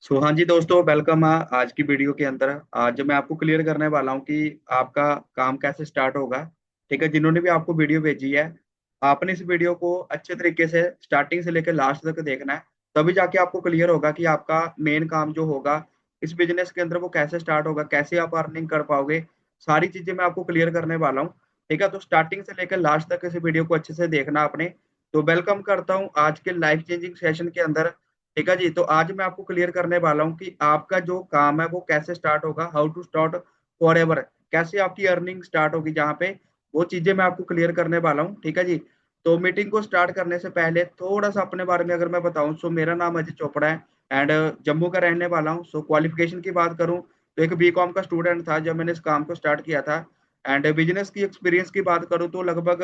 हाँ जी दोस्तों, वेलकम है आज की वीडियो के अंदर। आज मैं आपको क्लियर करने वाला हूँ कि आपका काम कैसे स्टार्ट होगा। ठीक है, जिन्होंने भी आपको वीडियो भेजी है, आपने इस वीडियो को अच्छे तरीके से स्टार्टिंग से लेकर लास्ट तक देखना है। तभी जाके आपको क्लियर होगा कि आपका मेन काम जो होगा इस बिजनेस के अंदर वो कैसे स्टार्ट होगा, कैसे आप अर्निंग कर पाओगे। सारी चीजें मैं आपको क्लियर करने वाला हूँ। ठीक है, तो स्टार्टिंग से लेकर लास्ट तक इस वीडियो को अच्छे से देखना आपने। तो वेलकम करता हूँ आज के लाइफ चेंजिंग सेशन के अंदर। ठीक है जी, तो आज मैं आपको क्लियर करने वाला हूँ कि आपका जो काम है वो कैसे स्टार्ट होगा, हाउ टू स्टार्ट फॉर एवर, कैसे आपकी अर्निंग स्टार्ट होगी जहाँ पे, वो चीजें मैं आपको क्लियर करने वाला हूँ। ठीक है जी, तो मीटिंग को स्टार्ट करने से पहले थोड़ा सा अपने बारे में अगर मैं बताऊँ, सो मेरा नाम अजय चोपड़ा है एंड जम्मू का रहने वाला हूँ। सो क्वालिफिकेशन की बात करूँ तो एक बीकॉम का स्टूडेंट था जब मैंने इस काम को स्टार्ट किया था। एंड बिजनेस की एक्सपीरियंस की बात करूँ तो लगभग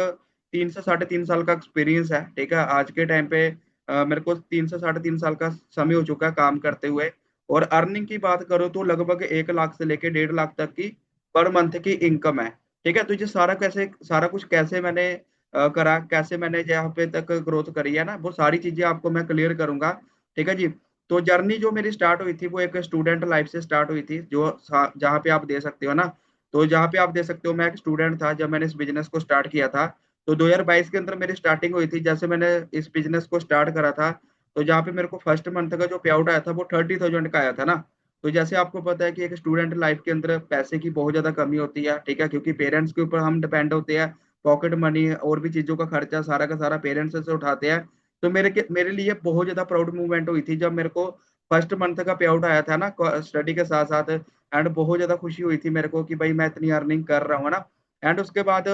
3 से 3.5 साल का एक्सपीरियंस है। ठीक है, आज के टाइम पे मेरे को 3 से 3.5 साल का समय हो चुका है काम करते हुए। और अर्निंग की बात करो तो लगभग 1 लाख से लेके 1.5 लाख तक की पर मंथ की इनकम है। ठीक है, तो ये सारा कुछ कैसे मैंने करा, कैसे मैंने यहाँ पे तक ग्रोथ करी है ना, वो सारी चीजें आपको मैं क्लियर करूंगा। ठीक है जी, तो जर्नी जो मेरी स्टार्ट हुई थी वो एक स्टूडेंट लाइफ से स्टार्ट हुई थी, जहाँ पे आप दे सकते हो ना। तो जहाँ पे आप दे सकते हो, मैं एक स्टूडेंट था जब मैंने इस बिजनेस को स्टार्ट किया था। तो 2022 के अंदर मेरी स्टार्टिंग हुई थी, जैसे मैंने इस बिजनेस को स्टार्ट करा था। तो जहाँ पे मेरे को फर्स्ट मंथ का जो पे आउट आया था वो 30,000 का आया था ना। तो जैसे आपको पता है कि एक स्टूडेंट लाइफ के अंदर पैसे की बहुत ज्यादा कमी होती है। ठीक है, क्योंकि पेरेंट्स के ऊपर हम डिपेंड होते हैं। पॉकेट मनी और भी चीजों का खर्चा सारा का सारा पेरेंट्स से उठाते हैं। तो मेरे लिए बहुत ज्यादा प्राउड मूवमेंट हुई थी जब मेरे को फर्स्ट मंथ का पे आउट आया था ना, स्टडी के साथ साथ। एंड बहुत ज्यादा खुशी हुई थी मेरे को कि भाई मैं इतनी अर्निंग कर रहा हूँ ना। एंड उसके बाद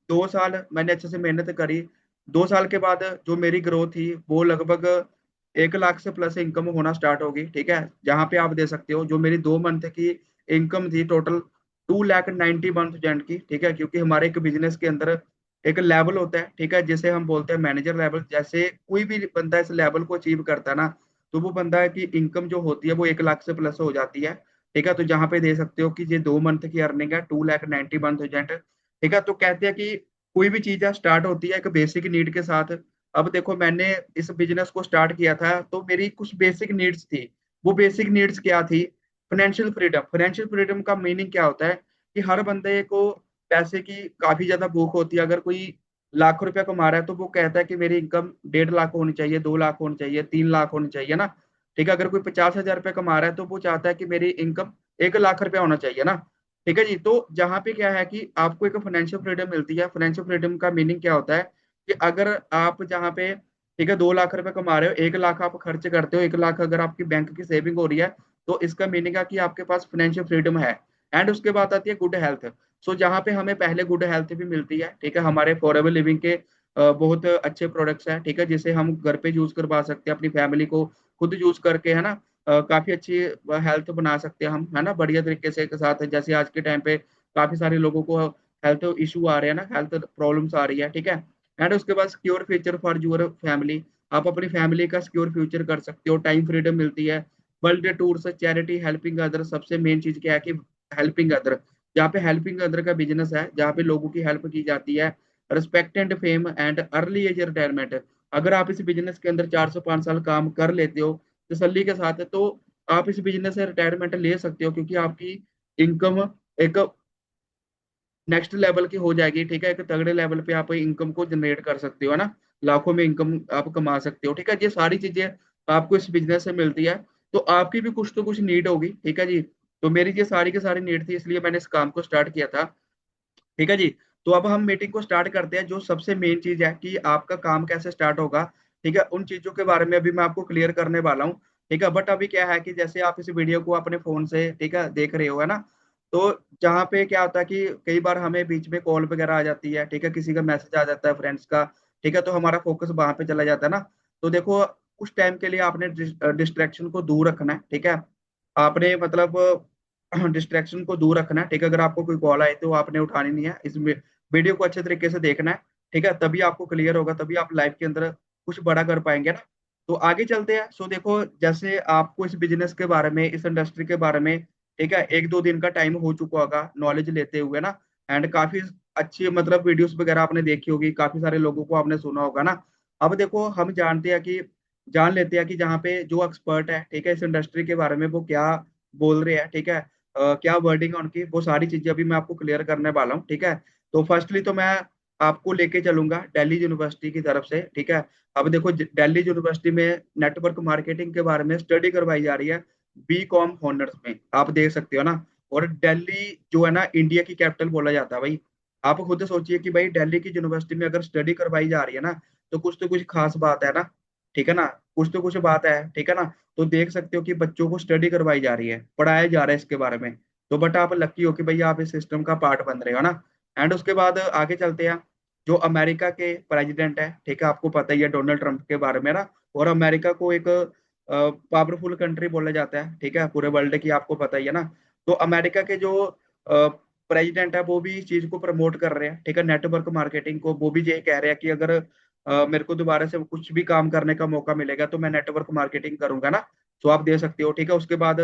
2 साल मैंने अच्छे से मेहनत करी। 2 साल के बाद जो मेरी ग्रोथ थी वो लगभग 1 लाख से प्लस इनकम होना स्टार्ट होगी। ठीक है, जहाँ पे आप दे सकते हो जो मेरी 2 मंथ की इनकम थी टोटल 2,91,000 की। ठीक है, क्योंकि हमारे एक बिजनेस के अंदर एक लेवल होता है, ठीक है, जिसे हम बोलते हैं मैनेजर लेवल। जैसे कोई भी बंदा इस लेवल को अचीव करता है ना, तो वो बंदा की इनकम जो होती है वो 1 लाख से प्लस हो जाती है। ठीक है, तो जहाँ पे दे सकते हो कि ये 2 मंथ की अर्निंग है 2,91,000। ठीक है, तो कहते हैं कि कोई भी चीज स्टार्ट होती है एक बेसिक नीड के साथ। अब देखो, मैंने इस बिजनेस को स्टार्ट किया था तो मेरी कुछ बेसिक नीड्स थी। वो बेसिक नीड्स क्या थी? Financial freedom. फाइनेंशियल फ्रीडम का मीनिंग क्या होता है कि हर बंदे को पैसे की काफी ज्यादा भूख होती है। अगर कोई लाख रुपया कमा रहा है तो वो कहता है कि मेरी इनकम 1.5 लाख होनी चाहिए, 2 लाख होनी चाहिए, 3 लाख होनी चाहिए ना। ठीक है, अगर कोई 50,000 रुपया कमा रहा है तो वो चाहता है कि मेरी इनकम 1 लाख रुपया होना चाहिए ना। ठीक है जी, तो जहाँ पे क्या है कि आपको एक फाइनेंशियल फ्रीडम मिलती है। फाइनेंशियल फ्रीडम का मीनिंग क्या होता है कि अगर आप जहाँ पे, ठीक है, 2 लाख रुपए कमा रहे हो, 1 लाख आप खर्च करते हो, 1 लाख अगर आपकी बैंक की सेविंग हो रही है, तो इसका मीनिंग है कि आपके पास फाइनेंशियल फ्रीडम है। एंड उसके बाद आती है गुड हेल्थ। सो जहाँ पे हमें पहले गुड हेल्थ भी मिलती है। ठीक है, हमारे फॉरएवर लिविंग के बहुत अच्छे प्रोडक्ट्स हैं। ठीक है, जिसे हम घर पे यूज करवा सकते हैं, अपनी फैमिली को खुद यूज करके, है ना। काफी अच्छी हेल्थ बना सकते हैं हम, है ना, बढ़िया तरीके से के साथ। जैसे आज के टाइम पे काफी सारे लोगों को हेल्थ इशू आ रहे हैं ना, हेल्थ प्रॉब्लम्स आ रही है। ठीक है, एंड उसके बाद secure future for your family. आप अपनी फैमिली का सिक्योर फ्यूचर कर सकते हो, टाइम फ्रीडम मिलती है। World tours, charity, helping other. सबसे मेन चीज क्या है कि हेल्पिंग अदर, जहाँ पे हेल्पिंग अदर का बिजनेस है, जहाँ पे लोगों की हेल्प की जाती है। Respect and fame and early age retirement. अगर आप इस बिजनेस के अंदर 4 से 5 साल काम कर लेते हो तसल्ली के साथ, तो आप इस बिजनेस से रिटायरमेंट ले सकते हो, क्योंकि आपकी इनकम एक नेक्स्ट लेवल की हो जाएगी। ठीक है, एक तगड़े लेवल पे आप इनकम को जनरेट कर सकते हो, है ना। लाखों में इनकम आप कमा सकते हो। ठीक है, ये सारी चीजें आपको इस बिजनेस से मिलती है। तो आपकी भी कुछ तो कुछ नीड होगी। ठीक है जी, तो मेरी ये सारी की सारी नीड थी, इसलिए मैंने इस काम को स्टार्ट किया था। ठीक है जी, तो अब हम मीटिंग को स्टार्ट करते हैं। जो सबसे मेन चीज है कि आपका काम कैसे स्टार्ट होगा, ठीक है, उन चीजों के बारे में अभी मैं आपको क्लियर करने वाला हूँ। ठीक है, बट अभी क्या है कि जैसे आप इस वीडियो को अपने फोन से, ठीक है, देख रहे हो, है ना। तो जहाँ पे क्या होता है कि कई बार हमें बीच में कॉल वगैरह आ जाती है, ठीक है, किसी का मैसेज आ जाता है फ्रेंड्स का। ठीक है, तो हमारा फोकस वहां पे चला जाता है ना। तो देखो, उस टाइम के लिए आपने डिस्ट्रैक्शन को दूर रखना है। ठीक है, आपने मतलब डिस्ट्रैक्शन को दूर रखना है। ठीक है, अगर आपको कोई कॉल आए तो आपने उठानी नहीं है। इस वीडियो को अच्छे तरीके से देखना है। ठीक है, तभी आपको क्लियर होगा, तभी आप लाइफ के अंदर कुछ बड़ा कर पाएंगे ना। तो आगे चलते हैं। सो देखो, जैसे आपको इस बिजनेस के बारे में, इस इंडस्ट्री के बारे में, ठीक है, 1-2 दिन का टाइम हो चुका होगा नॉलेज लेते हुए ना। एंड काफी अच्छी मतलब वीडियोस वगैरह आपने देखी होगी, काफी सारे लोगों को आपने सुना होगा ना। अब देखो, हम जानते हैं कि जान लेते हैं कि जहाँ पे जो एक्सपर्ट है, ठीक है, इस इंडस्ट्री के बारे में वो क्या बोल रहे हैं, ठीक है, क्या वर्डिंग है उनकी, वो सारी चीजें अभी मैं आपको क्लियर करने वाला हूँ, ठीक है। तो फर्स्टली तो मैं आपको लेके चलूंगा दिल्ली यूनिवर्सिटी की तरफ से, ठीक है। अब देखो दिल्ली यूनिवर्सिटी में नेटवर्क मार्केटिंग के बारे में स्टडी करवाई जा रही है, बी कॉम ऑनर्स में, आप देख सकते हो ना। और दिल्ली जो है ना इंडिया की कैपिटल बोला जाता है भाई। आप खुद सोचिए कि भाई दिल्ली की यूनिवर्सिटी में अगर स्टडी करवाई जा रही है ना, तो कुछ खास बात है ना, ठीक है ना, कुछ तो कुछ बात है, ठीक है ना। तो देख सकते हो कि बच्चों को स्टडी करवाई जा रही है, पढ़ाया जा रहा है इसके बारे में। तो बट आप लकी हो कि भाई आप इस सिस्टम का पार्ट बन रहे हो ना। एंड उसके बाद आगे चलते हैं। जो अमेरिका के प्रेसिडेंट है, ठीक है, आपको पता ही है डोनाल्ड ट्रंप के बारे में ना। और अमेरिका को एक पावरफुल कंट्री बोला जाता है, ठीक है, पूरे वर्ल्ड की, आपको पता ही है ना। तो अमेरिका के जो प्रेसिडेंट है वो भी इस चीज को प्रमोट कर रहे हैं, ठीक है, नेटवर्क मार्केटिंग को। वो भी ये कह रहे हैं कि अगर मेरे को दोबारा से कुछ भी काम करने का मौका मिलेगा तो मैं नेटवर्क मार्केटिंग करूंगा ना। तो आप दे सकते हो, ठीक है। उसके बाद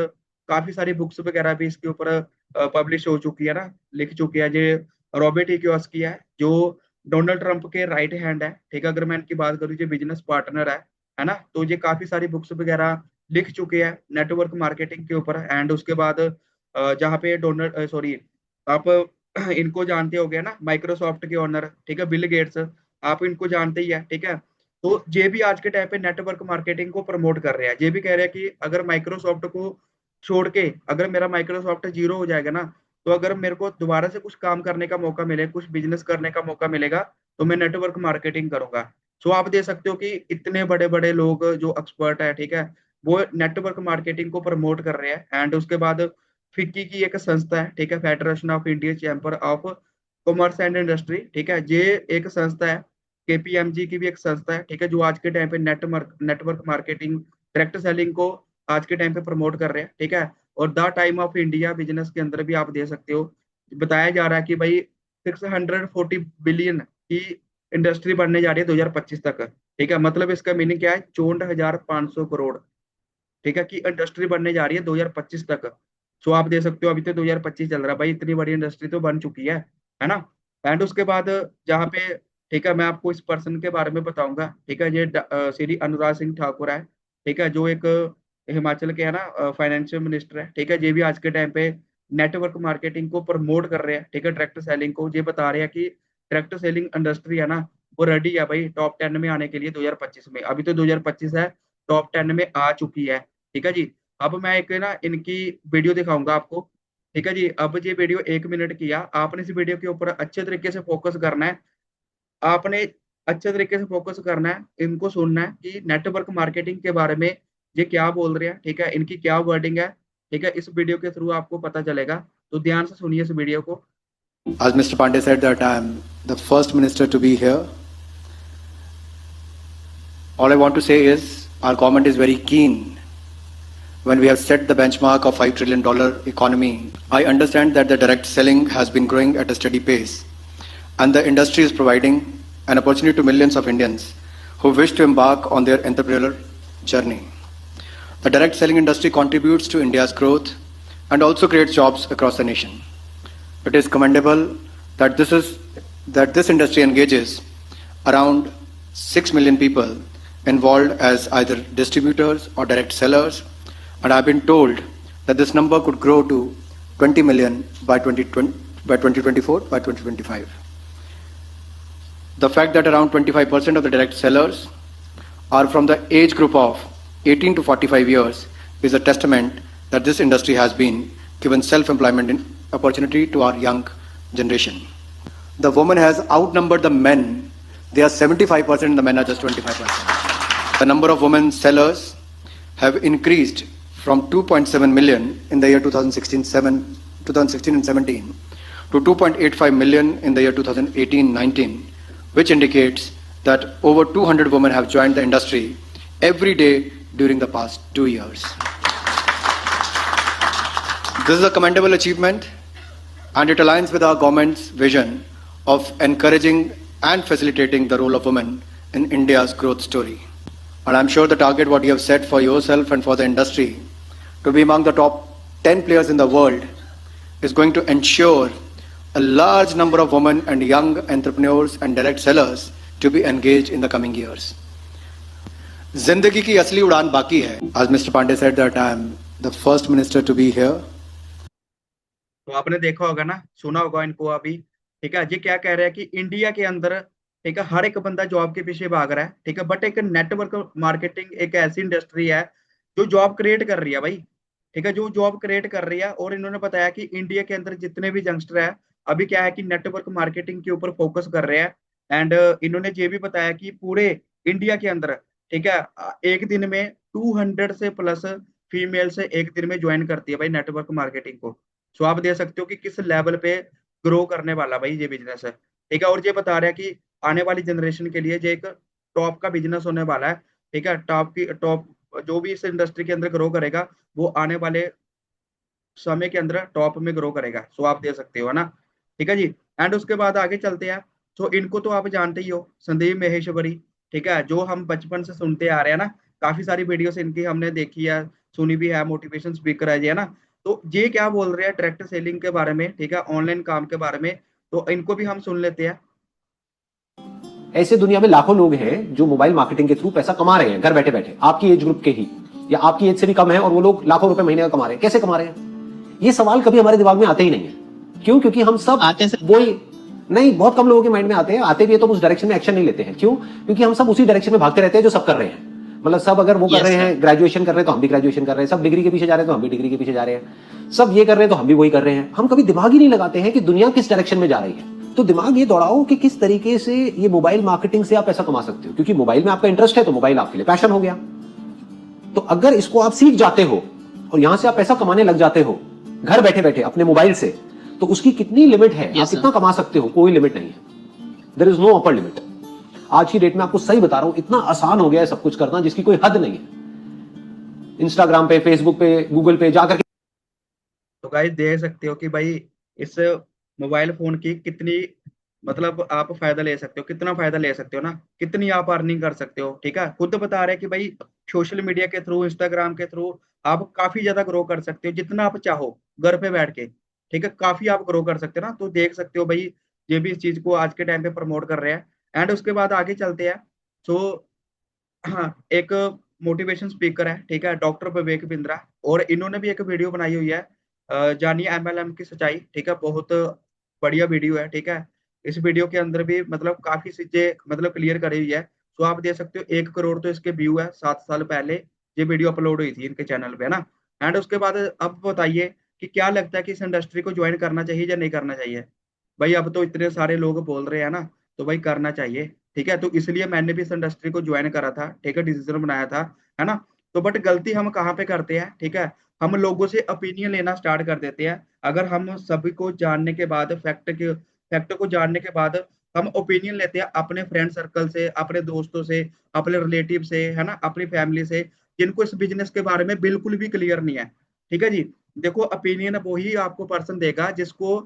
काफी सारी बुक्स वगैरह भी इसके ऊपर पब्लिश हो चुकी है ना, लिख चुकी है। ये रॉबर्ट ई कियोसाकी है जो डोनाल्ड ट्रंप के राइट हैंड है, ठीक है। अगर मैं इनकी बात करूँ, जो बिजनेस पार्टनर है ना। तो ये काफी सारी बुक्स वगैरह लिख चुके हैं नेटवर्क मार्केटिंग के ऊपर। एंड उसके बाद जहाँ पे डोनाल्ड सॉरी, आप इनको जानते होगे ना, माइक्रोसॉफ्ट के ओनर, ठीक है, बिल गेट्स, आप इनको जानते ही है, ठीक है। तो ये भी आज के टाइम पे नेटवर्क मार्केटिंग को प्रमोट कर रहे हैं। ये भी कह रहे हैं कि अगर माइक्रोसॉफ्ट को छोड़ के अगर मेरा माइक्रोसॉफ्ट जीरो हो जाएगा ना, तो अगर मेरे को दोबारा से कुछ काम करने का मौका मिले, कुछ बिजनेस करने का मौका मिलेगा, तो मैं नेटवर्क मार्केटिंग करूंगा। सो आप देख सकते हो कि इतने बड़े बड़े लोग जो एक्सपर्ट है, ठीक है, वो नेटवर्क मार्केटिंग को प्रमोट कर रहे हैं। एंड उसके बाद फिक्की की एक संस्था है, ठीक है, federation of India chamber of commerce and industry, ठीक है, ये एक संस्था है। केपीएमजी की भी एक संस्था है, ठीक है, जो आज के टाइम पे नेटवर्क मार्केटिंग, डायरेक्ट सेलिंग को आज के टाइम पे प्रमोट कर रहे हैं, ठीक है। और the time of India business के अंदर भी आप दे सकते हो, बताया जा रहा है कि भाई 640 बिलियन की इंडस्ट्री बनने जा रही है 2025 तक, ठीक है। मतलब इसका मीनिंग क्या है, 64,500 करोड़, ठीक है, कि इंडस्ट्री बनने जा रही है 2025 तक। सो आप दे सकते हो, अभी तो 2025 चल रहा है भाई, इतनी बड़ी इंडस्ट्री तो बन चुकी है ना। एंड उसके बाद जहाँ पे, ठीक है, मैं आपको इस पर्सन के बारे में बताऊंगा, ठीक है। ये श्री अनुराग सिंह ठाकुर है, ठीक है, जो एक हिमाचल के है ना फाइनेंशियल मिनिस्टर है, ठीक है। ये भी आज के टाइम पे नेटवर्क मार्केटिंग को प्रमोट कर रहे हैं, ठीक है, डायरेक्ट सेलिंग को। ये बता रहे हैं कि डायरेक्ट सेलिंग इंडस्ट्री है ना, वो रेडी है भाई टॉप 10 में आने के लिए 2025 में। अभी तो 2025 है, टॉप 10 में आ चुकी है, ठीक है जी। अब मैं एक ना इनकी वीडियो दिखाऊंगा आपको, ठीक है जी। अब ये वीडियो 1 मिनट की है, आपने इस वीडियो के ऊपर अच्छे तरीके से फोकस करना है। आपने अच्छे तरीके से फोकस करना है, इनको सुनना है कि नेटवर्क मार्केटिंग के बारे में ये क्या बोल रहे हैं, ठीक है, इनकी क्या वर्डिंग है, ठीक है। इस वीडियो के थ्रू आपको पता चलेगा, तो ध्यान से सुनिए इस वीडियो को। As Mr. Pandey said that I am the first minister to be here, all I want to say is our government is very keen. When we have set the benchmark of $5 trillion economy, I understand that the direct selling has been growing at a steady pace, and the industry is providing an opportunity to millions of Indians who wish to embark on their entrepreneurial journey. The direct selling industry contributes to India's growth and also creates jobs across the nation. It is commendable that this industry engages around 6 million people involved as either distributors or direct sellers, and I've been told that this number could grow to 20 million by 2024, by 2025. The fact that around 25% of the direct sellers are from the age group of 18 to 45 years is a testament that this industry has been given self-employment opportunity to our young generation. The woman has outnumbered the men. They are 75% and the men are just 25%. The number of women sellers have increased from 2.7 million in the year 2016 and 17 to 2.85 million in the year 2018-19, which indicates that over 200 women have joined the industry every day during the past 2 years. This is a commendable achievement, and it aligns with our government's vision of encouraging and facilitating the role of women in India's growth story. And I'm sure the target what you have set for yourself and for the industry to be among the top 10 players in the world is going to ensure a large number of women and young entrepreneurs and direct sellers to be engaged in the coming years. जिंदगी की असली उड़ान बाकी है. As Mr. Pandey said that I am the first minister to be here. तो आपने देखा होगा ना, सुना होगा इनको अभी। ठीक है, ये क्या कह रहे हैं कि इंडिया के अंदर, ठीक है, हर एक बंदा जॉब के पीछे भाग रहा है। ठीक है, बट एक नेटवर्क मार्केटिंग एक ऐसी इंडस्ट्री है जो जॉब क्रिएट कर रही है भाई। ठीक है, जो जॉब क्रिएट कर रही है। और इन्होंने बताया कि इंडिया के अंदर जितने भी यंगस्टर है, अभी क्या है कि नेटवर्क मार्केटिंग के ऊपर फोकस कर रहे हैं। एंड इन्होंने ये भी बताया कि पूरे इंडिया के अंदर, ठीक है, एक दिन में 200 से प्लस फीमेल से एक दिन में ज्वाइन करती है भाई नेटवर्क मार्केटिंग को। सो आप देख सकते हो कि किस लेवल पे ग्रो करने वाला भाई ये बिजनेस है। ठीक है, और ये बता रहा है कि आने वाली जनरेशन के लिए ये एक टॉप का बिजनेस होने वाला है। ठीक है, टॉप जो भी इस इंडस्ट्री के अंदर ग्रो करेगा, वो आने वाले समय के अंदर टॉप में ग्रो करेगा। सो आप दे सकते हो, है ना। ठीक है जी। एंड उसके बाद आगे चलते हैं। तो इनको तो आप जानते ही हो, संदीप महेश्वरी। ठीक है, जो हम बचपन से सुनते आ रहे हैं ना, काफी सारी वीडियोस इनकी हमने देखी है, सुनी भी है, मोटिवेशन स्पीकर है ये, है ना। तो ये क्या बोल रहे हैं डायरेक्ट सेलिंग के बारे में, ठीक है, ऑनलाइन काम के बारे में। तो इनको भी हम सुन लेते हैं। ऐसे दुनिया में लाखों लोग हैं जो मोबाइल मार्केटिंग के थ्रू पैसा कमा रहे हैं घर बैठे बैठे, आपकी एज ग्रुप के ही या आपकी एज से भी कम है, और वो लोग लाखों रुपए महीने का कमा रहे हैं। कैसे कमा रहे हैं? ये सवाल कभी हमारे दिमाग में आते ही नहीं है। क्यों? क्योंकि हम सब आते हैं सर। वही नहीं, बहुत कम लोगों के माइंड में आते हैं। आते भी है तो उस डायरेक्शन में एक्शन नहीं लेते हैं। क्यों? क्योंकि हम सब उसी डायरेक्शन में भागते रहते हैं जो सब कर रहे हैं। मतलब सब अगर वो कर रहे हैं, ग्रेजुएशन कर रहे हैं तो हम भी ग्रेजुएशन कर रहे हैं, सब डिग्री के पीछे जा रहे हैं तो हम भी डिग्री के पीछे जा रहे हैं, सब ये कर रहे हैं तो हम भी वही कर रहे हैं। हम कभी दिमाग ही नहीं लगाते हैं कि दुनिया किस डायरेक्शन में जा रही है। तो दिमाग ये दौड़ाओ कि किस तरीके से ये मोबाइल मार्केटिंग से आप पैसा कमा सकते हो। क्योंकि मोबाइल में आपका इंटरेस्ट है तो मोबाइल आपके लिए पैशन हो गया। तो अगर इसको आप सीख जाते हो और यहां से आप पैसा कमाने लग जाते हो घर बैठे बैठे अपने मोबाइल से, तो उसकी कितनी लिमिट है, आप कितना कमा सकते हो, कोई लिमिट नहीं है। There is no upper limit. आज की डेट में आपको सही बता रहा हूं, इतना आसान हो गया है सब कुछ करना जिसकी कोई हद नहीं है। इंस्टाग्राम पे, फेसबुक पे, गूगल पे जाकर। तो गाइस देख सकते हो कि भाई इस मोबाइल फोन की कितनी, मतलब आप फायदा ले सकते हो, कितना फायदा ले सकते हो ना, कितनी आप अर्निंग कर सकते हो। ठीक है, खुद बता रहे हैं कि भाई सोशल मीडिया के थ्रू, इंस्टाग्राम के थ्रू आप काफी ज्यादा ग्रो कर सकते हो जितना आप चाहो घर पे बैठ के। ठीक है, काफी आप ग्रो कर सकते हो ना। तो देख सकते हो भाई, ये भी इस चीज को आज के टाइम पे प्रमोट कर रहे हैं। एंड उसके बाद आगे चलते हैं। सो हाँ, एक मोटिवेशन स्पीकर है, ठीक है, डॉक्टर विवेक बिंद्रा। और इन्होंने भी एक वीडियो बनाई हुई है, जानिए एमएलएम की सच्चाई। ठीक है, बहुत बढ़िया वीडियो है। ठीक है, इस वीडियो के अंदर भी मतलब काफी चीजें मतलब क्लियर करी हुई है। तो आप देख सकते हो 1 करोड़ तो इसके व्यू है। 7 साल पहले ये वीडियो अपलोड हुई थी इनके चैनल पे, है ना। एंड उसके बाद अब बताइए कि क्या लगता है कि इस इंडस्ट्री को ज्वाइन करना चाहिए या नहीं करना चाहिए। भाई अब तो इतने सारे लोग बोल रहे हैं ना, तो भाई करना चाहिए। ठीक है, तो इसलिए मैंने भी इस इंडस्ट्री को ज्वाइन करा था। ठीक है, डिसीजन बनाया था, है ना। तो बट गलती हम कहाँ पे करते हैं, ठीक है, हम लोगों से ओपिनियन लेना स्टार्ट कर देते हैं। अगर हम सभी को जानने के बाद, फैक्ट को जानने के बाद हम ओपिनियन लेते हैं अपने फ्रेंड सर्कल से, अपने दोस्तों से, अपने रिलेटिव से, है ना, अपनी फैमिली से, जिनको इस बिजनेस के बारे में बिल्कुल भी क्लियर नहीं है। ठीक है जी। देखो, ओपिनियन वही आपको पर्सन देगा जिसको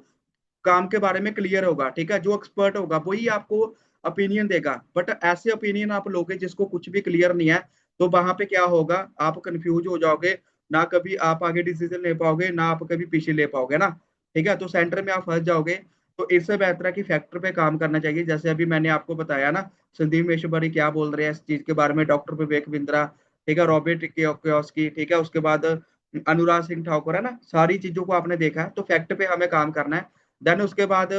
काम के बारे में क्लियर होगा। ठीक है, जो एक्सपर्ट होगा वही आपको ओपिनियन देगा। बट ऐसे ओपिनियन आप लोगे जिसको कुछ भी क्लियर नहीं है, तो वहां पे क्या होगा, आप कंफ्यूज हो जाओगे। ना कभी आप आगे डिसीजन ले पाओगे, ना आप कभी पीछे ले पाओगे ना। ठीक है, तो सेंटर में आप फंस जाओगे। तो इससे बेहतर है कि फैक्टर पे काम करना चाहिए। जैसे अभी मैंने आपको बताया ना, संदीप महेश्वरी क्या बोल रहे हैं इस चीज के बारे में, डॉक्टर विवेक बिंद्रा, ठीक है, रॉबर्ट कियोस्की, ठीक है, उसके बाद अनुराग सिंह ठाकुर, है ना। सारी चीजों को आपने देखा है, तो फैक्ट पे हमें काम करना है। देन उसके बाद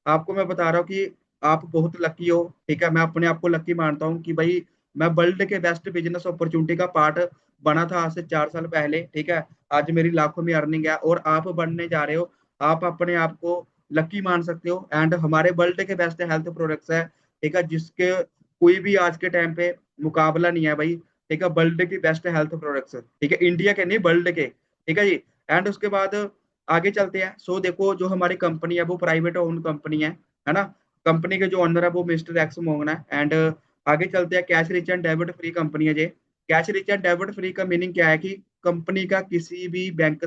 आपको मैं बता रहा हूँ कि आप बहुत लकी हो। ठीक है, मैं अपने आप को लकी मानता हूँ कि भाई मैं वर्ल्ड के बेस्ट बिजनेस अपॉर्चुनिटी का पार्ट बना था आज से 4 साल पहले। ठीक है, आज मेरी लाखों में अर्निंग है और आप बनने जा रहे हो। आप अपने आप को लकी मान सकते हो। एंड हमारे वर्ल्ड के बेस्ट हेल्थ प्रोडक्ट्स है, ठीक है, जिसके कोई भी आज के टाइम पे मुकाबला नहीं है भाई। ठीक है, वर्ल्ड की बेस्ट हेल्थ प्रोडक्ट्स, ठीक है, इंडिया के नहीं वर्ल्ड के। ठीक है जी। एंड उसके बाद आगे चलते हैं। सो देखो, जो हमारी कंपनी है वो प्राइवेट ओन कंपनी है ना। कंपनी के जो ओनर है वो मिस्टर एक्स मोंगना है। एंड आगे चलते हैं। Cash rich and debit free company है ये। Cash rich and debit free का मीनिंग क्या है कि कंपनी का किसी भी बैंक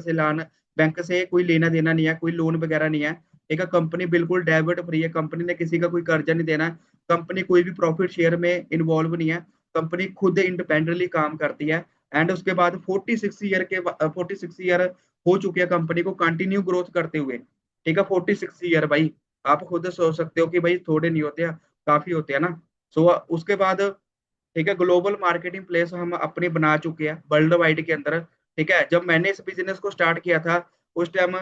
से कोई लेना देना नहीं है, कोई लोन वगैरह नहीं है। ठीक है, कंपनी बिल्कुल डेबिट फ्री है। कंपनी ने किसी का कोई कर्जा नहीं देना है। कंपनी कोई भी प्रॉफिट शेयर में इन्वॉल्व नहीं है। कंपनी खुद इंडिपेंडेंटली काम करती है। एंड उसके बाद 46 ईयर हो चुकी है कंपनी को कंटिन्यू ग्रोथ करते हुए। ठीक है, 46 ईयर भाई, आप खुद सोच सकते हो कि भाई थोड़े नहीं होते हैं, काफी होते हैं ना। सो उसके बाद ठीक है। ग्लोबल मार्केटिंग प्लेस हम अपनी बना चुके हैं वर्ल्ड वाइड के अंदर। ठीक है। जब मैंने इस बिजनेस को स्टार्ट किया था उस टाइम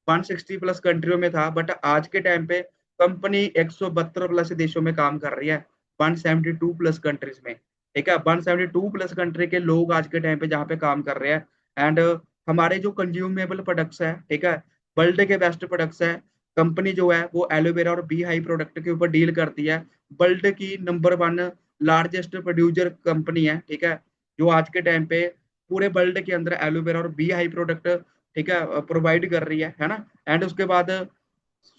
160 प्लस कंट्रियों में था, बट आज के टाइम पे कंपनी 172 प्लस देशों में काम कर रही है, 172 प्लस कंट्रीज में। ठीक है। 172 प्लस कंट्री के लोग आज के टाइम पे जहाँ पे काम कर रहे हैं। एंड हमारे जो कंज्यूमेबल प्रोडक्ट्स है, ठीक है, वर्ल्ड के बेस्ट प्रोडक्ट्स है। कंपनी जो है वो एलोवेरा और बी हाई प्रोडक्ट के ऊपर डील करती है। वर्ल्ड की नंबर 1 लार्जेस्ट प्रोड्यूसर कंपनी है। ठीक है। जो आज के टाइम पे पूरे वर्ल्ड के अंदर एलोवेरा और बी हाई प्रोडक्ट, ठीक है, प्रोवाइड कर रही है ना। एंड उसके बाद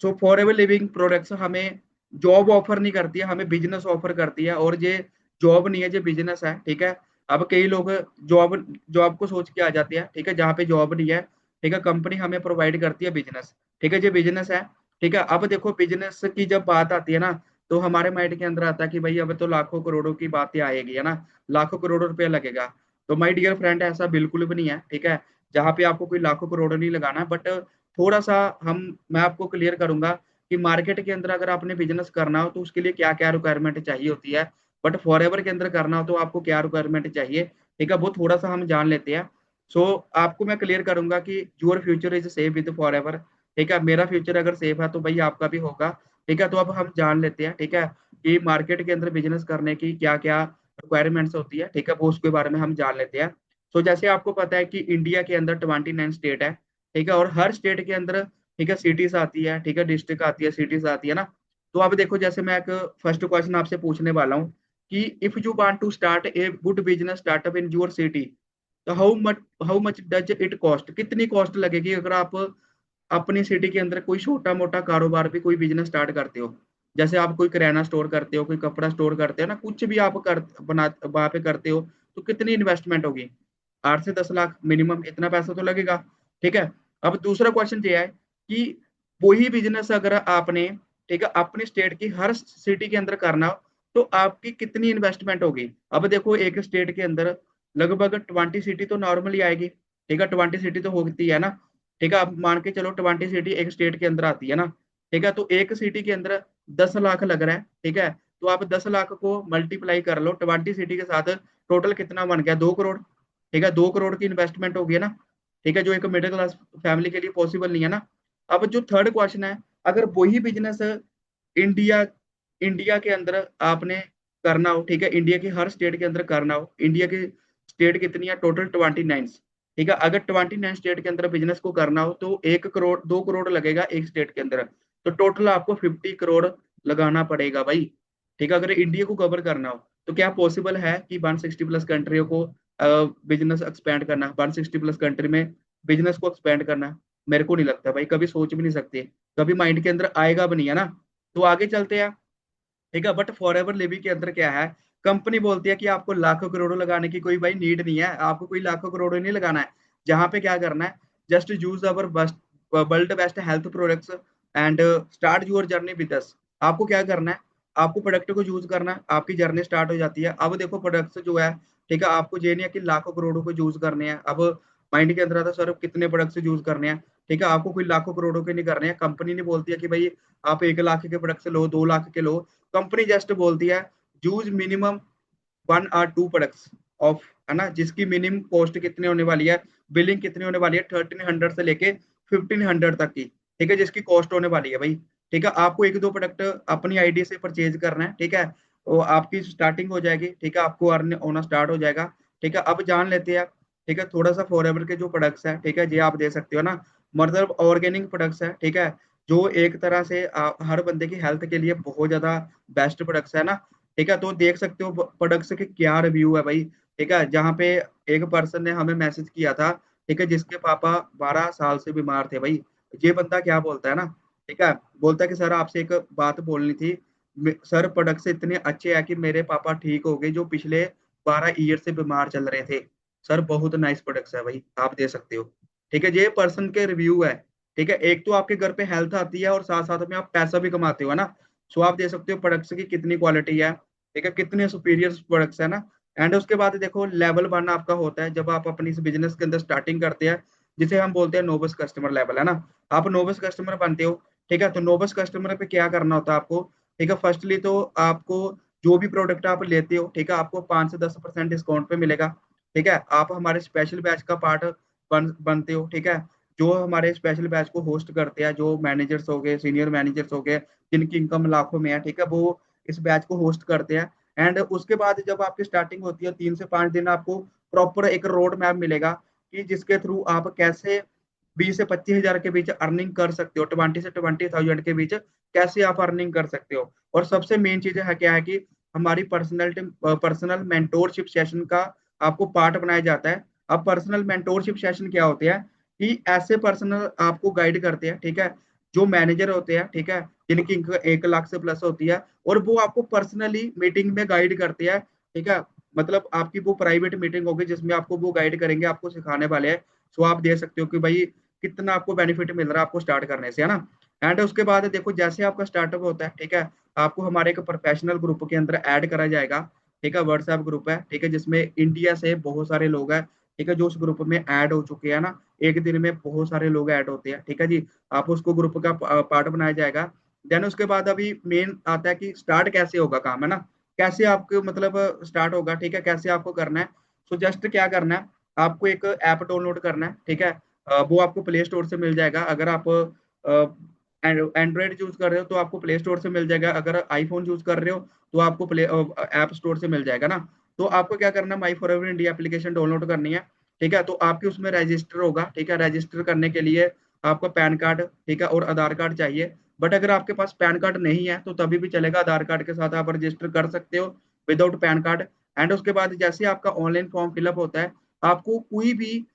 सो फॉरएवर लिविंग प्रोडक्ट्स हमें जॉब ऑफर नहीं करती है, हमें बिजनेस ऑफर करती है। और ये जॉब नहीं है, ये बिजनेस है। ठीक है। अब कई लोग जॉब जॉब को सोच के आ जाते हैं, ठीक है, जहाँ पे जॉब नहीं है। ठीक है। कंपनी हमें प्रोवाइड करती है बिजनेस। ठीक है। ये बिजनेस है। ठीक है। अब देखो बिजनेस की जब बात आती है ना, तो हमारे माइंड के अंदर आता है कि भाई अब तो लाखों करोड़ों की बातें आएगी, है ना, लाखों करोड़ों रुपया लगेगा। तो माय डियर फ्रेंड, ऐसा बिल्कुल भी नहीं है। ठीक है। जहाँ पे आपको कोई लाखों करोड़ नहीं लगाना, बट थोड़ा सा हम मैं आपको क्लियर करूंगा कि मार्केट के अंदर अगर आपने बिजनेस करना हो तो उसके लिए क्या क्या रिक्वायरमेंट चाहिए होती है। बट फॉरएवर के अंदर करना हो तो आपको क्या रिक्वायरमेंट चाहिए, ठीक है, वो थोड़ा सा हम जान लेते हैं। सो आपको मैं क्लियर करूंगा कि your future is safe with forever. ठीक है। मेरा फ्यूचर अगर सेफ है तो भाई आपका भी होगा। ठीक है। तो अब हम जान लेते हैं, ठीक है, कि मार्केट के अंदर बिजनेस करने की क्या क्या रिक्वायरमेंट्स होती है। ठीक है। वो उसके बारे में हम जान लेते हैं। सो जैसे आपको पता है कि इंडिया के अंदर 29 स्टेट है। ठीक है। और हर स्टेट के अंदर, ठीक है, सिटीज आती है, ठीक है, डिस्ट्रिक्ट आती है, सिटीज आती है ना। तो अब देखो जैसे मैं एक फर्स्ट क्वेश्चन आपसे पूछने वाला हूँ कि if you want to start a good business startup in your city, तो how much does it cost, कितनी कॉस्ट लगेगी अगर आप अपनी सिटी के अंदर कोई छोटा मोटा कारोबार भी कोई बिजनेस स्टार्ट करते हो। जैसे आप कोई किराना स्टोर करते हो, कोई कपड़ा स्टोर करते हो ना, कुछ भी आप कर बना वहां पे करते हो, तो कितनी इन्वेस्टमेंट होगी? 8 से 10 लाख मिनिमम, इतना पैसा तो लगेगा। ठीक है। अब दूसरा क्वेश्चन ये है कि वही बिजनेस अगर आपने, ठीक है, अपने स्टेट की हर सिटी के अंदर करना हो तो आपकी कितनी इन्वेस्टमेंट होगी? अब देखो एक स्टेट के अंदर लगभग 20 सिटी तो नॉर्मली आएगी। ठीक है। 20 सिटी तो होती है ना। ठीक है। अब मान के चलो 20 सिटी एक स्टेट के अंदर आती है ना। ठीक है। तो एक सिटी के अंदर 10 लाख लग रहा है। ठीक है। तो आप 10 लाख को मल्टीप्लाई कर लो 20 सिटी के साथ, टोटल कितना बन गया? 2 करोड़। ठीक है। 2 करोड़ की इन्वेस्टमेंट होगी ना। ठीक है। जो एक मिडिल क्लास फैमिली के लिए पॉसिबल नहीं है ना। अब जो थर्ड क्वेश्चन है, अगर वही बिजनेस इंडिया इंडिया के अंदर आपने करना हो, ठीक है, इंडिया की हर स्टेट के अंदर करना हो, इंडिया की स्टेट कितनी है? टोटल 29। ठीक है। अगर 29 स्टेट के अंदर बिजनेस को करना हो तो 1 करोड़ 2 करोड़ लगेगा एक स्टेट के अंदर। तो टोटल आपको 50 करोड़ लगाना पड़ेगा भाई। ठीक है। अगर इंडिया को कवर करना हो तो क्या पॉसिबल है कि 160 प्लस कंट्रियों को बिजनेस एक्सपेंड करना, 160 प्लस कंट्री में बिजनेस को एक्सपेंड करना? मेरे को नहीं लगता भाई, कभी सोच भी नहीं सकते, कभी माइंड के अंदर आएगा भी नहीं, है ना। तो आगे चलते हैं। ठीक है। बट फॉर एवर लिविंग के अंदर क्या है, कंपनी बोलती है कि आपको लाखों करोड़ों लगाने की कोई भाई नीड नहीं है, आपको कोई लाखों करोड़ों नहीं लगाना है। जहां पे क्या करना है, just use our best world best health products and start your journey with us. आपको क्या करना है, आपको प्रोडक्ट को यूज करना है, आपकी जर्नी स्टार्ट हो जाती है। अब देखो प्रोडक्ट्स जो है, ठीक है, आपको ये नहीं है कि लाखों करोड़ों को यूज करने हैं। अब माइंड के अंदर आता है सर कितने प्रोडक्ट्स यूज करने हैं। ठीक है। आपको कोई लाखों करोड़ों के नहीं करने हैं। कंपनी नहीं बोलती है कि भाई आप 1 लाख के प्रोडक्ट लो, 2 लाख के लो। कंपनी जस्ट बोलती है use minimum 1 or 2 products of, है ना, जिसकी मिनिमम कॉस्ट कितनी होने वाली है, बिलिंग कितनी होने वाली है, 1300 से लेके 1500 तक की। ठीक है। जिसकी कॉस्ट होने वाली है भाई। ठीक है। आपको 1-2 प्रोडक्ट अपनी आईडी से परचेज करना है। ठीक है। वो आपकी स्टार्टिंग हो जाएगी। ठीक है। आपको अर्न होना स्टार्ट हो जाएगा। ठीक है। अब जान लेते हैं, ठीक है, थोड़ा सा फॉरएवर के जो प्रोडक्ट्स है, ठीक है, ये आप दे सकते हो ना, मतलब ऑर्गेनिक प्रोडक्ट्स है। ठीक है। जो एक तरह से हर बंदे की हेल्थ के लिए बहुत ज्यादा बेस्ट प्रोडक्ट्स है ना। ठीक है। तो देख सकते हो प्रोडक्ट्स के क्या रिव्यू है भाई। ठीक है। जहाँ पे एक पर्सन ने हमें मैसेज किया था, ठीक है, जिसके पापा 12 साल से बीमार थे भाई। ये बंदा क्या बोलता है ना, ठीक है, बोलता है कि सर आपसे एक बात बोलनी थी। सर प्रोडक्ट्स इतने अच्छे हैं कि मेरे पापा ठीक हो गए जो पिछले 12 ईयर से बीमार चल रहे थे। सर बहुत नाइस प्रोडक्ट्स है भाई, आप दे सकते हो। ठीक है। ये पर्सन के रिव्यू है। ठीक है। एक तो आपके घर पे हेल्थ आती है और साथ साथ में आप पैसा भी कमाते हो, है ना। सो आप दे सकते हो प्रोडक्ट्स की कितनी क्वालिटी है। ठीक है। कितने सुपीरियर प्रोडक्ट्स है ना। एंड उसके बाद देखो लेवल 1 आपका होता है जब आप अपनी इस बिजनेस के अंदर स्टार्टिंग करते हैं, जिसे हम बोलते हैं नोबस कस्टमर लेवल, है ना। आप नोबस कस्टमर बनते हो। ठीक है। तो नोबस कस्टमर पे क्या करना होता है आपको? ठीक है। फर्स्टली तो आपको जो भी प्रोडक्ट आप लेते हो, ठीक है, आपको 5 से 10% डिस्काउंट पे मिलेगा। ठीक है, आप हमारे स्पेशल बैच का पार्ट बनते हो। ठीक है, जो हमारे स्पेशल बैच को होस्ट करते हैं, जो मैनेजर्स हो गए, सीनियर मैनेजर्स हो गए, जिनकी इनकम लाखों में है, ठीक है, वो इस बैच को होस्ट करते हैं। एंड उसके बाद जब आपकी स्टार्टिंग होती है 3 से 5 दिन आपको प्रॉपर एक रोड मैप मिलेगा कि जिसके थ्रू आप कैसे 20 से 25 हजार के बीच अर्निंग कर सकते हो, 20 से 20 थाउजेंड के बीच कैसे आप अर्निंग कर सकते हो। और सबसे मेन चीज है क्या है कि हमारी पर्सनल मेंटोरशिप सेशन का आपको पार्ट बनाया जाता है। अब पर्सनल मेंटोरशिप सेशन क्या होते हैं कि ऐसे पर्सनल आपको गाइड करते हैं, ठीक है, जो मैनेजर होते हैं, ठीक है, जिनकी 1 लाख से प्लस होती है, और वो आपको पर्सनली मीटिंग में गाइड करते हैं। ठीक है, मतलब आपकी वो प्राइवेट मीटिंग होगी जिसमें आपको वो गाइड करेंगे, आपको सिखाने वाले हैं। सो आप दे सकते हो कि भाई कितना आपको बेनिफिट मिल रहा है आपको स्टार्ट करने से, है ना। एंड उसके बाद देखो जैसे आपका स्टार्टअप होता है, ठीक है, आपको हमारे एक प्रोफेशनल ग्रुप के अंदर ऐड करा जाएगा। ठीक है, व्हाट्सएप ग्रुप है, ठीक है, जिसमें इंडिया से बहुत सारे लोग हैं, ठीक है, जो उस ग्रुप में ऐड हो चुके हैं ना। एक दिन में बहुत सारे लोग ऐड होते हैं, ठीक है जी। आप उसको ग्रुप का पार्ट बनाया जाएगा। देन उसके बाद अभी मेन आता है कि स्टार्ट कैसे होगा काम, है ना, कैसे आपको मतलब स्टार्ट होगा, ठीक है, कैसे आपको करना है। सो जस्ट क्या करना है, आपको एक ऐप डाउनलोड करना है, ठीक है, वो आपको प्ले स्टोर से मिल जाएगा। अगर आप एंड्रॉयड यूज कर रहे हो तो आपको प्ले स्टोर से मिल जाएगा, अगर आईफोन यूज कर रहे हो तो आपको प्ले ऐप स्टोर से मिल जाएगा ना। तो आपको क्या करना है, माई फॉरएवर इंडिया एप्लीकेशन डाउनलोड करनी है। ठीक है, तो आपके उसमें रजिस्टर होगा, ठीक है, रजिस्टर करने के लिए आपका पैन कार्ड, ठीक है, और आधार कार्ड चाहिए। बट अगर आपके पास पैन कार्ड नहीं है तो तभी भी चलेगा, आधार कार्ड के साथ आप रजिस्टर कर सकते हो विदाउट पैन कार्ड। एंड उसके बाद जैसे आपका ऑनलाइन फॉर्म फिलअप होता है, आपको कोई भी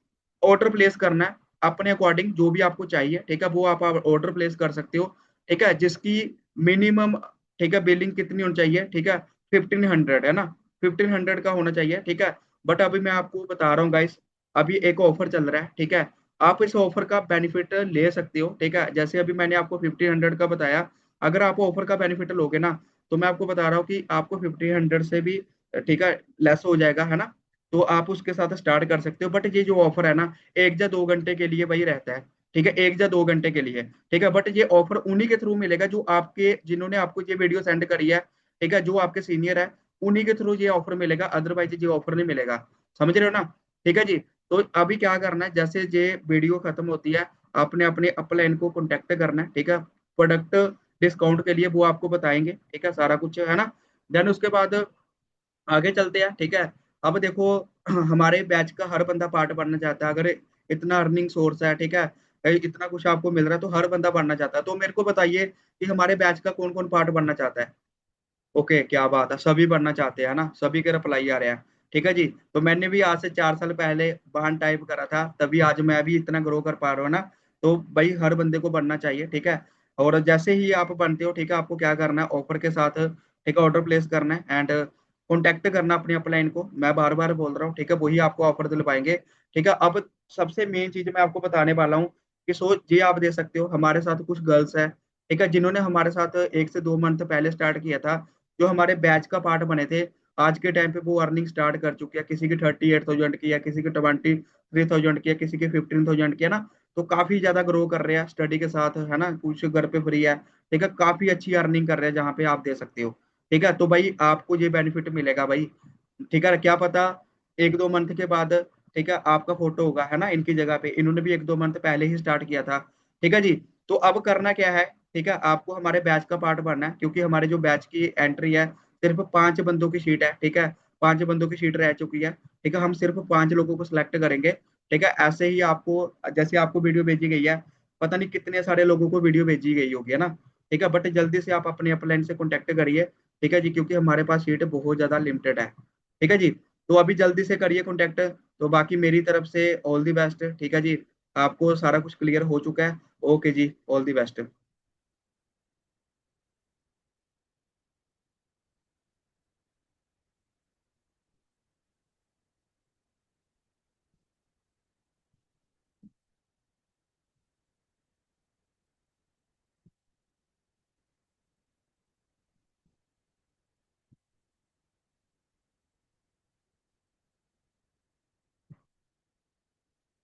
ऑर्डर प्लेस करना है अपने अकॉर्डिंग, जो भी आपको चाहिए, ठीक है, वो आप ऑर्डर प्लेस कर सकते हो। ठीक है, जिसकी मिनिमम, ठीक है, बिलिंग कितनी होनी चाहिए, ठीक है, 1500, है ना, 1500 का होना चाहिए। ठीक है, बट अभी मैं आपको बता रहा हूँ गाइस, अभी एक ऑफर चल रहा है, ठीक है, आप इस ऑफर का बेनिफिट ले सकते हो। ठीक है, जैसे अभी मैंने आपको 1500 का बताया, अगर आप ऑफर का बेनिफिट लोगे ना, तो मैं आपको बता रहा हूँ कि आपको 1500 से भी, ठीक है, लेस हो जाएगा, है ना। तो आप उसके साथ स्टार्ट कर सकते हो। बट ये जो ऑफर है ना, 1 या 2 घंटे के लिए वही रहता है, ठीक है, 1 या 2 घंटे के लिए। ठीक है, बट ये ऑफर उन्हीं के थ्रू मिलेगा जो आपके, जिन्होंने आपको ये वीडियो सेंड करी है, ठीक है, जो आपके सीनियर है, उन्हीं के थ्रू ये ऑफर मिलेगा, अदरवाइज ये ऑफर नहीं मिलेगा। समझ रहे हो ना। ठीक है जी। तो अभी क्या करना है, जैसे ये वीडियो खत्म होती है, आपने अपने अपलाइन को कॉन्टेक्ट करना है, ठीक है, प्रोडक्ट डिस्काउंट के लिए वो आपको बताएंगे, ठीक है, सारा कुछ, है ना। देन उसके बाद आगे चलते हैं। ठीक है, अब देखो हमारे बैच का हर बंदा पार्ट बनना चाहता है। अगर इतना अर्निंग सोर्स है, ठीक है, इतना कुछ आपको मिल रहा है, तो हर बंदा बनना चाहता है। तो मेरे को बताइए कि हमारे बैच का कौन कौन पार्ट बनना चाहता है। ओके, क्या बात है, सभी बनना चाहते हैं ना, सभी के रिप्लाई आ रहे हैं। ठीक है जी। तो मैंने भी आज से 4 साल पहले बहान टाइप करा था, तभी आज मैं भी इतना ग्रो कर पा रहा हूँ ना। तो भाई हर बंदे को बनना चाहिए, ठीक है। और जैसे ही आप बनते हो, ठीक है, आपको क्या करना है, ऑफर के साथ, ठीक है, ऑर्डर प्लेस करना है एंड कॉन्टेक्ट करना अपने अपलाइन को। मैं बार बार बोल रहा हूँ, ठीक है, वही आपको ऑफर दिल पाएंगे। ठीक है, अब सबसे मेन चीज मैं आपको बताने वाला हूँ कि सोच ये आप दे सकते हो, हमारे साथ कुछ गर्ल्स है, ठीक है, जिन्होंने हमारे साथ 1 से 2 मंथ पहले स्टार्ट किया था, जो हमारे बैच का पार्ट बने थे। आज के टाइम पे वो अर्निंग स्टार्ट कर चुकी है, किसी की 38,000 की है, किसी की 23,000 की है, किसी की 15,000 की है ना। तो काफी ज्यादा ग्रो कर रहे हैं स्टडी के साथ, है ना, कुछ घर पे फ्री है। ठीक है, काफी अच्छी अर्निंग कर रहे हैं, जहाँ पे आप दे सकते हो। ठीक है, तो भाई आपको ये बेनिफिट मिलेगा भाई। ठीक है, क्या पता 1-2 मंथ के बाद, ठीक है, आपका फोटो होगा, है ना, इनकी जगह पे, इन्होंने भी 1-2 मंथ पहले ही स्टार्ट किया था। ठीक है जी। तो अब करना क्या है, ठीक है, आपको हमारे बैच का पार्ट बनना है, क्योंकि हमारे जो बैच की एंट्री है, सिर्फ 5 बंदों की शीट है। ठीक है, 5 बंदों की शीट रह चुकी है। ठीक है, हम सिर्फ 5 लोगों को सिलेक्ट करेंगे। ठीक है, ऐसे ही आपको, जैसे आपको वीडियो भेजी गई है, पता नहीं कितने सारे लोगों को वीडियो भेजी गई होगी, है ना। ठीक है, बट जल्दी से आप अपने अपलाइन से कॉन्टेक्ट करिए। ठीक है जी, क्योंकि हमारे पास सीट बहुत ज्यादा लिमिटेड है। ठीक है जी। तो अभी जल्दी से करिए कॉन्टेक्ट। तो बाकी मेरी तरफ से ऑल दी बेस्ट। ठीक है जी, आपको सारा कुछ क्लियर हो चुका है। ओके जी, ऑल दी बेस्ट।